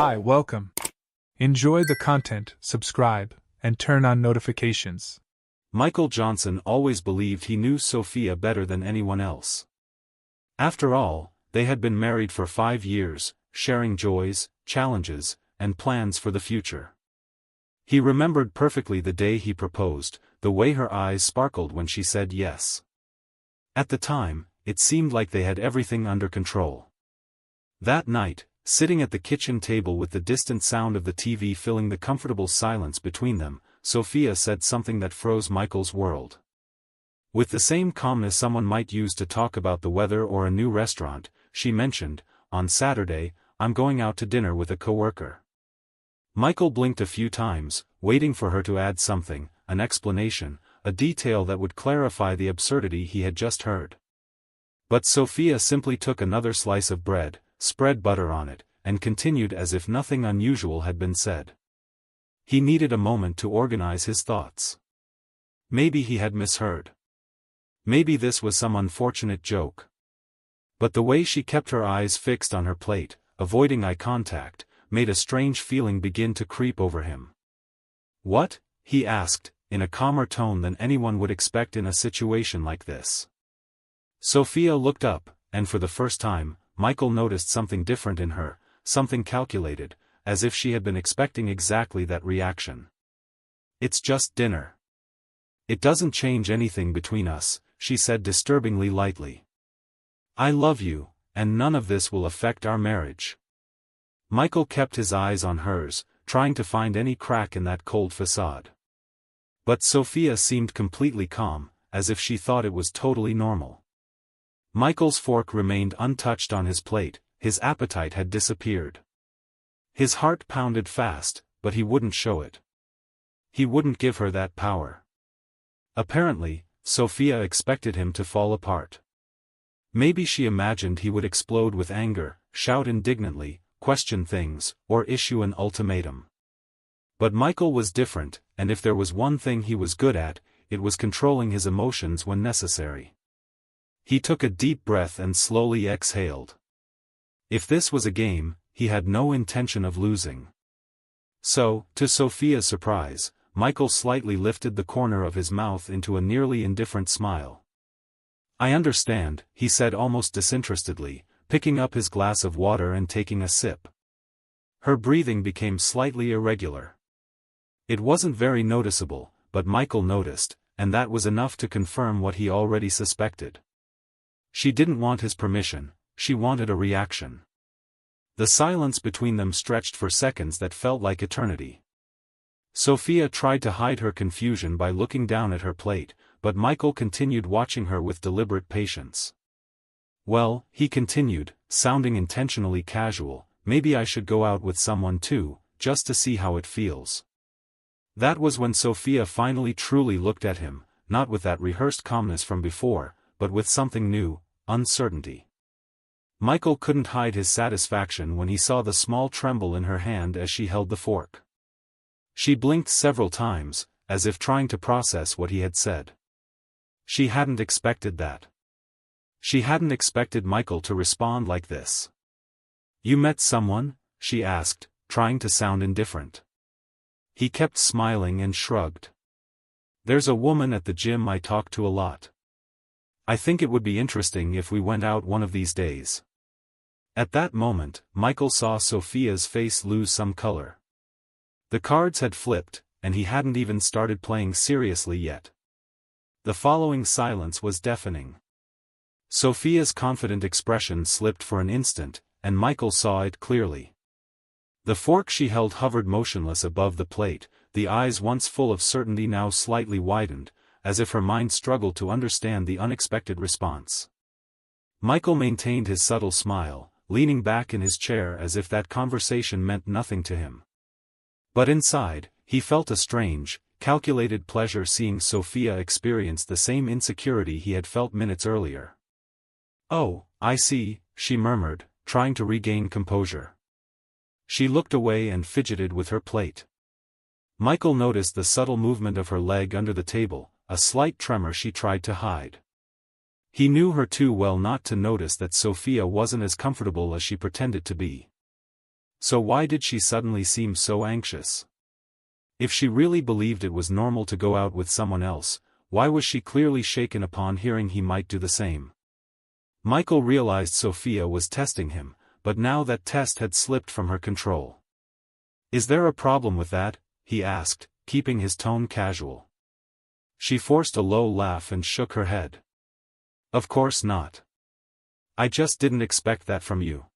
Hi, welcome. Enjoy the content, subscribe, and turn on notifications. Michael Johnson always believed he knew Sophia better than anyone else. After all, they had been married for 5 years, sharing joys, challenges, and plans for the future. He remembered perfectly the day he proposed, the way her eyes sparkled when she said yes. At the time, it seemed like they had everything under control. That night, sitting at the kitchen table with the distant sound of the TV filling the comfortable silence between them, Sophia said something that froze Michael's world. With the same calmness someone might use to talk about the weather or a new restaurant, she mentioned, "On Saturday, I'm going out to dinner with a coworker." Michael blinked a few times, waiting for her to add something, an explanation, a detail that would clarify the absurdity he had just heard. But Sophia simply took another slice of bread, spread butter on it, and continued as if nothing unusual had been said. He needed a moment to organize his thoughts. Maybe he had misheard. Maybe this was some unfortunate joke. But the way she kept her eyes fixed on her plate, avoiding eye contact, made a strange feeling begin to creep over him. "What?" he asked, in a calmer tone than anyone would expect in a situation like this. Sophia looked up, and for the first time, Michael noticed something different in her, something calculated, as if she had been expecting exactly that reaction. "It's just dinner. It doesn't change anything between us," she said disturbingly lightly. "I love you, and none of this will affect our marriage." Michael kept his eyes on hers, trying to find any crack in that cold facade. But Sophia seemed completely calm, as if she thought it was totally normal. Michael's fork remained untouched on his plate, his appetite had disappeared. His heart pounded fast, but he wouldn't show it. He wouldn't give her that power. Apparently, Sophia expected him to fall apart. Maybe she imagined he would explode with anger, shout indignantly, question things, or issue an ultimatum. But Michael was different, and if there was one thing he was good at, it was controlling his emotions when necessary. He took a deep breath and slowly exhaled. If this was a game, he had no intention of losing. So, to Sophia's surprise, Michael slightly lifted the corner of his mouth into a nearly indifferent smile. "I understand," he said almost disinterestedly, picking up his glass of water and taking a sip. Her breathing became slightly irregular. It wasn't very noticeable, but Michael noticed, and that was enough to confirm what he already suspected. She didn't want his permission, she wanted a reaction. The silence between them stretched for seconds that felt like eternity. Sophia tried to hide her confusion by looking down at her plate, but Michael continued watching her with deliberate patience. "Well," he continued, sounding intentionally casual, "maybe I should go out with someone too, just to see how it feels." That was when Sophia finally truly looked at him, not with that rehearsed calmness from before, but with something new, uncertainty. Michael couldn't hide his satisfaction when he saw the small tremble in her hand as she held the fork. She blinked several times, as if trying to process what he had said. She hadn't expected that. She hadn't expected Michael to respond like this. "You met someone?" she asked, trying to sound indifferent. He kept smiling and shrugged. "There's a woman at the gym I talk to a lot. I think it would be interesting if we went out one of these days." At that moment, Michael saw Sophia's face lose some color. The cards had flipped, and he hadn't even started playing seriously yet. The following silence was deafening. Sophia's confident expression slipped for an instant, and Michael saw it clearly. The fork she held hovered motionless above the plate, the eyes once full of certainty now slightly widened, as if her mind struggled to understand the unexpected response. Michael maintained his subtle smile, leaning back in his chair as if that conversation meant nothing to him. But inside, he felt a strange, calculated pleasure seeing Sophia experience the same insecurity he had felt minutes earlier. "Oh, I see," she murmured, trying to regain composure. She looked away and fidgeted with her plate. Michael noticed the subtle movement of her leg under the table, a slight tremor she tried to hide. He knew her too well not to notice that Sophia wasn't as comfortable as she pretended to be. So why did she suddenly seem so anxious? If she really believed it was normal to go out with someone else, why was she clearly shaken upon hearing he might do the same? Michael realized Sophia was testing him, but now that test had slipped from her control. "Is there a problem with that?" he asked, keeping his tone casual. She forced a low laugh and shook her head. "Of course not. I just didn't expect that from you."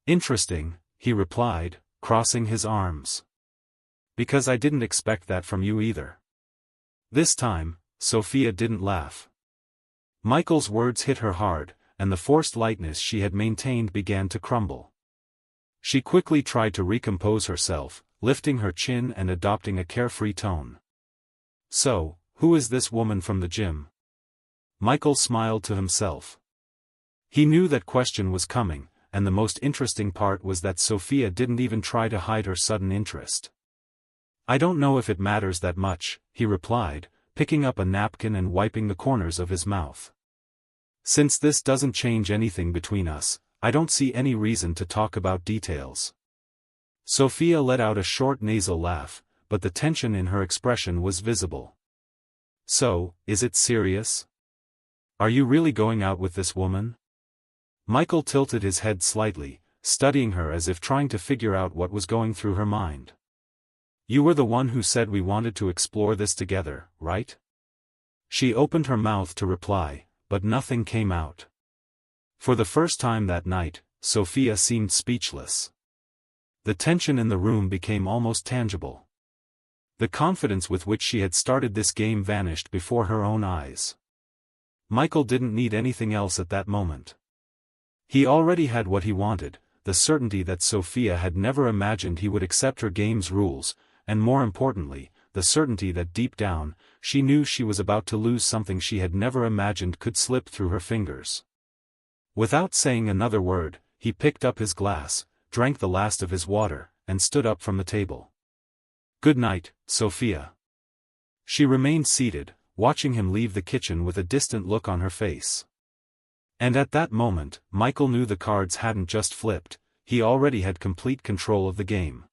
"Interesting," he replied, crossing his arms. "Because I didn't expect that from you either." This time, Sophia didn't laugh. Michael's words hit her hard, and the forced lightness she had maintained began to crumble. She quickly tried to recompose herself, lifting her chin and adopting a carefree tone. "So, who is this woman from the gym?" Michael smiled to himself. He knew that question was coming, and the most interesting part was that Sophia didn't even try to hide her sudden interest. "I don't know if it matters that much," he replied, picking up a napkin and wiping the corners of his mouth. "Since this doesn't change anything between us, I don't see any reason to talk about details." Sophia let out a short nasal laugh, but the tension in her expression was visible. "So, is it serious? Are you really going out with this woman?" Michael tilted his head slightly, studying her as if trying to figure out what was going through her mind. "You were the one who said we wanted to explore this together, right?" She opened her mouth to reply, but nothing came out. For the first time that night, Sophia seemed speechless. The tension in the room became almost tangible. The confidence with which she had started this game vanished before her own eyes. Michael didn't need anything else at that moment. He already had what he wanted, the certainty that Sophia had never imagined he would accept her game's rules, and more importantly, the certainty that deep down, she knew she was about to lose something she had never imagined could slip through her fingers. Without saying another word, he picked up his glass, drank the last of his water, and stood up from the table. "Good night, Sophia." She remained seated, watching him leave the kitchen with a distant look on her face. And at that moment, Michael knew the cards hadn't just flipped, he already had complete control of the game.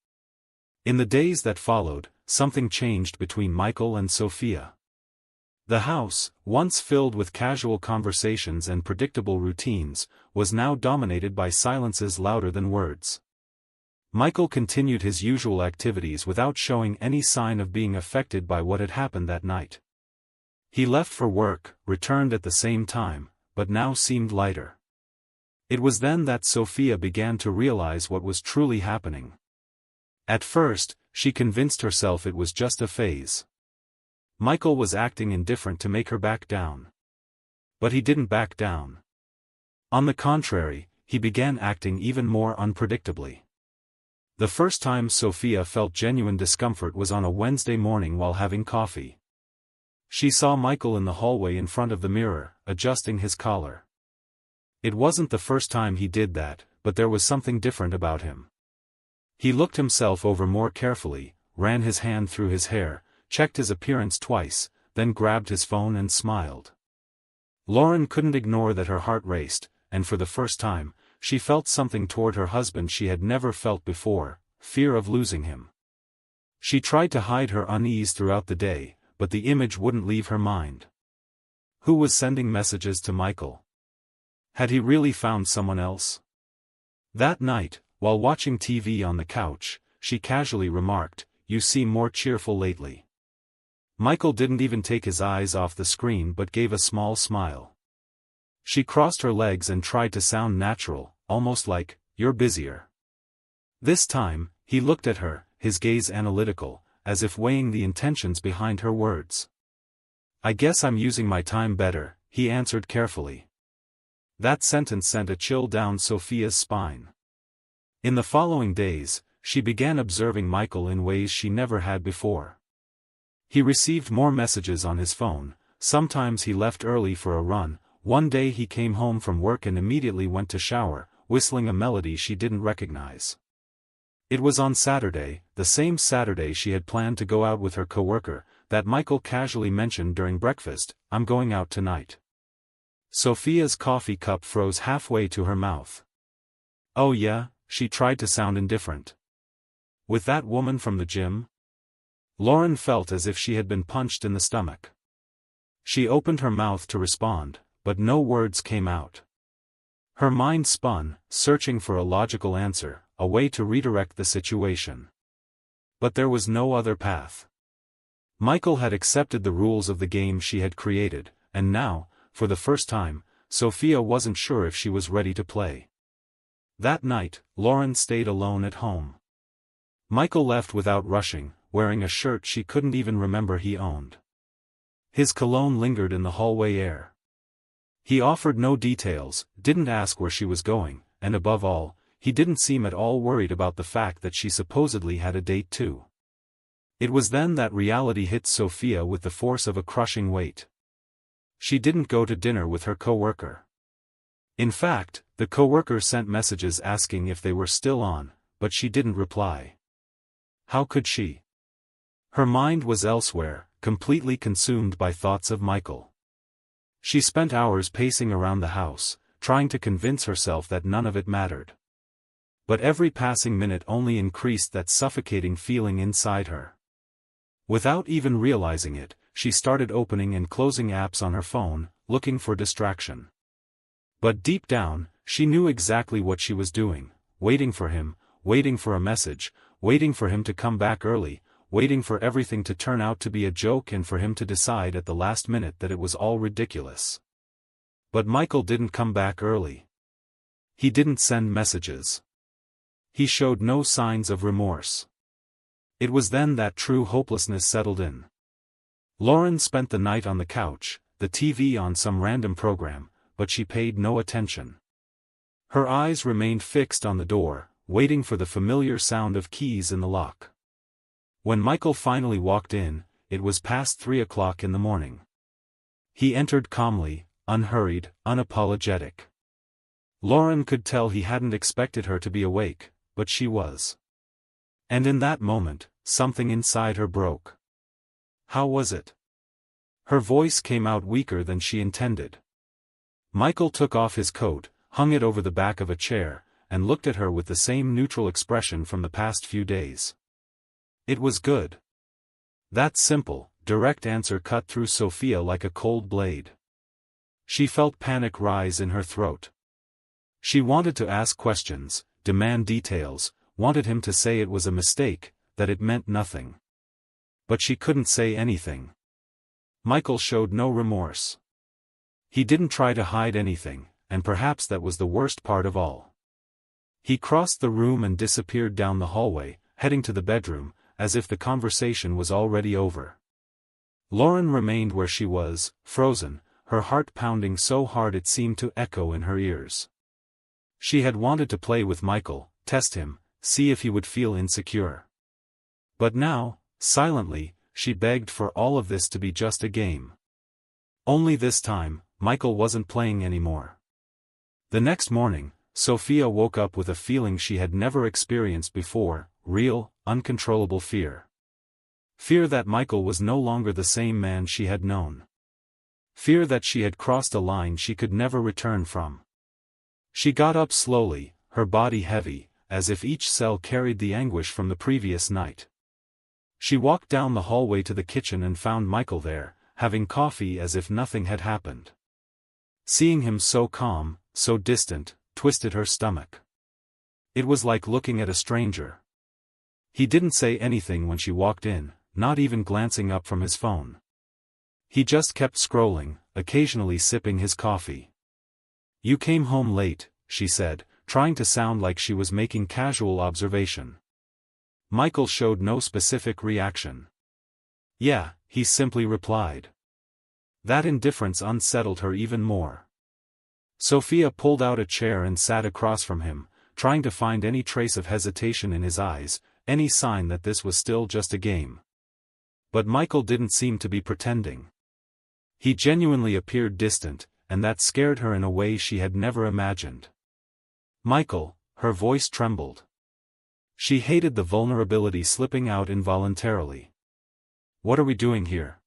In the days that followed, something changed between Michael and Sophia. The house, once filled with casual conversations and predictable routines, was now dominated by silences louder than words. Michael continued his usual activities without showing any sign of being affected by what had happened that night. He left for work, returned at the same time, but now seemed lighter. It was then that Sophia began to realize what was truly happening. At first, she convinced herself it was just a phase. Michael was acting indifferent to make her back down. But he didn't back down. On the contrary, he began acting even more unpredictably. The first time Sophia felt genuine discomfort was on a Wednesday morning while having coffee. She saw Michael in the hallway in front of the mirror, adjusting his collar. It wasn't the first time he did that, but there was something different about him. He looked himself over more carefully, ran his hand through his hair, checked his appearance twice, then grabbed his phone and smiled. Lauren couldn't ignore that her heart raced, and for the first time, she felt something toward her husband she had never felt before, fear of losing him. She tried to hide her unease throughout the day, but the image wouldn't leave her mind. Who was sending messages to Michael? Had he really found someone else? That night, while watching TV on the couch, she casually remarked, "You seem more cheerful lately." Michael didn't even take his eyes off the screen but gave a small smile. She crossed her legs and tried to sound natural, almost like, "You're busier." This time, he looked at her, his gaze analytical, as if weighing the intentions behind her words. "I guess I'm using my time better," he answered carefully. That sentence sent a chill down Sophia's spine. In the following days, she began observing Michael in ways she never had before. He received more messages on his phone, sometimes he left early for a run. One day he came home from work and immediately went to shower, whistling a melody she didn't recognize. It was on Saturday, the same Saturday she had planned to go out with her coworker, that Michael casually mentioned during breakfast, "I'm going out tonight." Sophia's coffee cup froze halfway to her mouth. "Oh yeah, she tried to sound indifferent. With that woman from the gym? Lauren felt as if she had been punched in the stomach. She opened her mouth to respond, but no words came out. Her mind spun, searching for a logical answer, a way to redirect the situation. But there was no other path. Michael had accepted the rules of the game she had created, and now, for the first time, Sophia wasn't sure if she was ready to play. That night, Lauren stayed alone at home. Michael left without rushing, wearing a shirt she couldn't even remember he owned. His cologne lingered in the hallway air. He offered no details, didn't ask where she was going, and above all, he didn't seem at all worried about the fact that she supposedly had a date too. It was then that reality hit Sophia with the force of a crushing weight. She didn't go to dinner with her coworker. In fact, the coworker sent messages asking if they were still on, but she didn't reply. How could she? Her mind was elsewhere, completely consumed by thoughts of Michael. She spent hours pacing around the house, trying to convince herself that none of it mattered. But every passing minute only increased that suffocating feeling inside her. Without even realizing it, she started opening and closing apps on her phone, looking for distraction. But deep down, she knew exactly what she was doing, waiting for him, waiting for a message, waiting for him to come back early, waiting for everything to turn out to be a joke and for him to decide at the last minute that it was all ridiculous. But Michael didn't come back early. He didn't send messages. He showed no signs of remorse. It was then that true hopelessness settled in. Lauren spent the night on the couch, the TV on some random program, but she paid no attention. Her eyes remained fixed on the door, waiting for the familiar sound of keys in the lock. When Michael finally walked in, it was past 3 o'clock in the morning. He entered calmly, unhurried, unapologetic. Lauren could tell he hadn't expected her to be awake, but she was. And in that moment, something inside her broke. How was it? Her voice came out weaker than she intended. Michael took off his coat, hung it over the back of a chair, and looked at her with the same neutral expression from the past few days. It was good. That simple, direct answer cut through Sophia like a cold blade. She felt panic rise in her throat. She wanted to ask questions, demand details, wanted him to say it was a mistake, that it meant nothing. But she couldn't say anything. Michael showed no remorse. He didn't try to hide anything, and perhaps that was the worst part of all. He crossed the room and disappeared down the hallway, heading to the bedroom, as if the conversation was already over. Lauren remained where she was, frozen, her heart pounding so hard it seemed to echo in her ears. She had wanted to play with Michael, test him, see if he would feel insecure. But now, silently, she begged for all of this to be just a game. Only this time, Michael wasn't playing anymore. The next morning, Sophia woke up with a feeling she had never experienced before, real, uncontrollable fear. Fear that Michael was no longer the same man she had known. Fear that she had crossed a line she could never return from. She got up slowly, her body heavy, as if each cell carried the anguish from the previous night. She walked down the hallway to the kitchen and found Michael there, having coffee as if nothing had happened. Seeing him so calm, so distant, twisted her stomach. It was like looking at a stranger. He didn't say anything when she walked in, not even glancing up from his phone. He just kept scrolling, occasionally sipping his coffee. "You came home late," she said, trying to sound like she was making casual observation. Michael showed no specific reaction. "Yeah," he simply replied. That indifference unsettled her even more. Sophia pulled out a chair and sat across from him, trying to find any trace of hesitation in his eyes, any sign that this was still just a game. But Michael didn't seem to be pretending. He genuinely appeared distant, and that scared her in a way she had never imagined. "Michael," her voice trembled. She hated the vulnerability slipping out involuntarily. "What are we doing here?"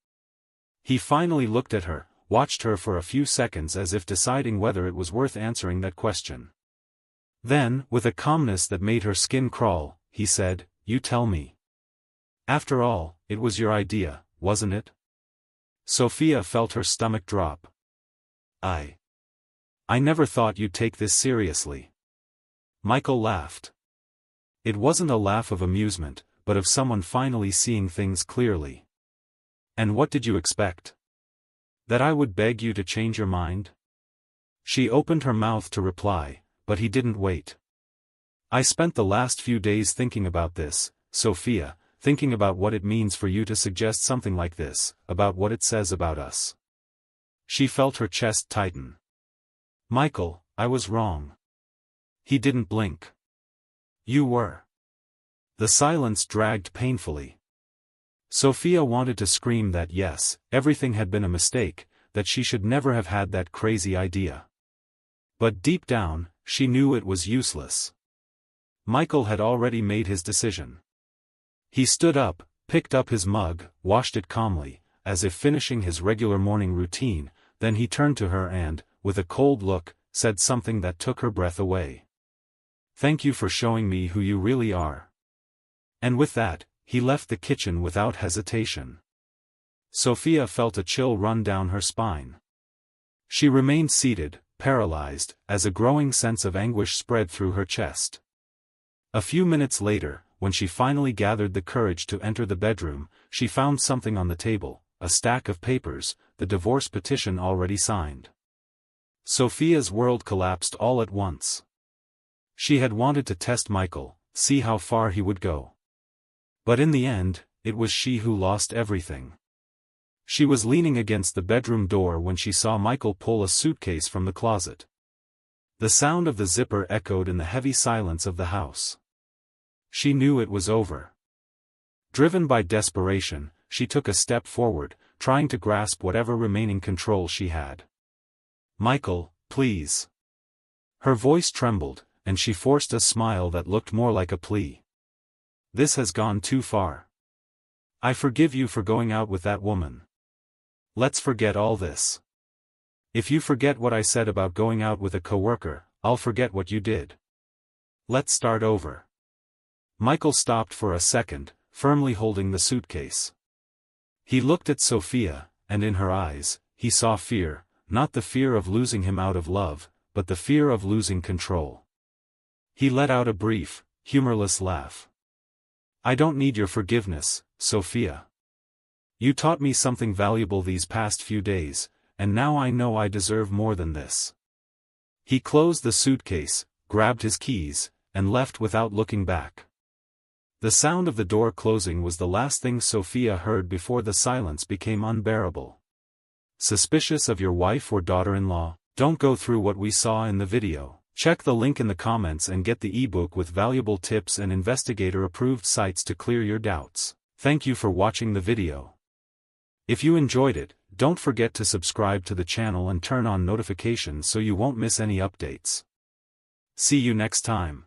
He finally looked at her, watched her for a few seconds as if deciding whether it was worth answering that question. Then, with a calmness that made her skin crawl, he said, "You tell me. After all, it was your idea, wasn't it?" Sophia felt her stomach drop. I never thought you'd take this seriously." Michael laughed. It wasn't a laugh of amusement, but of someone finally seeing things clearly. "And what did you expect? That I would beg you to change your mind?" She opened her mouth to reply, but he didn't wait. "I spent the last few days thinking about this, Sophia, thinking about what it means for you to suggest something like this, about what it says about us." She felt her chest tighten. "Michael, I was wrong." He didn't blink. "You were." The silence dragged painfully. Sophia wanted to scream that yes, everything had been a mistake, that she should never have had that crazy idea. But deep down, she knew it was useless. Michael had already made his decision. He stood up, picked up his mug, washed it calmly, as if finishing his regular morning routine, then he turned to her and, with a cold look, said something that took her breath away. "Thank you for showing me who you really are." And with that, he left the kitchen without hesitation. Sophia felt a chill run down her spine. She remained seated, paralyzed, as a growing sense of anguish spread through her chest. A few minutes later, when she finally gathered the courage to enter the bedroom, she found something on the table, a stack of papers, the divorce petition already signed. Sophia's world collapsed all at once. She had wanted to test Michael, see how far he would go. But in the end, it was she who lost everything. She was leaning against the bedroom door when she saw Michael pull a suitcase from the closet. The sound of the zipper echoed in the heavy silence of the house. She knew it was over. Driven by desperation, she took a step forward, trying to grasp whatever remaining control she had. "Michael, please." Her voice trembled, and she forced a smile that looked more like a plea. "This has gone too far. I forgive you for going out with that woman. Let's forget all this. If you forget what I said about going out with a coworker, I'll forget what you did. Let's start over." Michael stopped for a second, firmly holding the suitcase. He looked at Sophia, and in her eyes, he saw fear, not the fear of losing him out of love, but the fear of losing control. He let out a brief, humorless laugh. "I don't need your forgiveness, Sophia. You taught me something valuable these past few days, and now I know I deserve more than this." He closed the suitcase, grabbed his keys, and left without looking back. The sound of the door closing was the last thing Sophia heard before the silence became unbearable. Suspicious of your wife or daughter-in-law? Don't go through what we saw in the video. Check the link in the comments and get the ebook with valuable tips and investigator-approved sites to clear your doubts. Thank you for watching the video. If you enjoyed it, don't forget to subscribe to the channel and turn on notifications so you won't miss any updates. See you next time.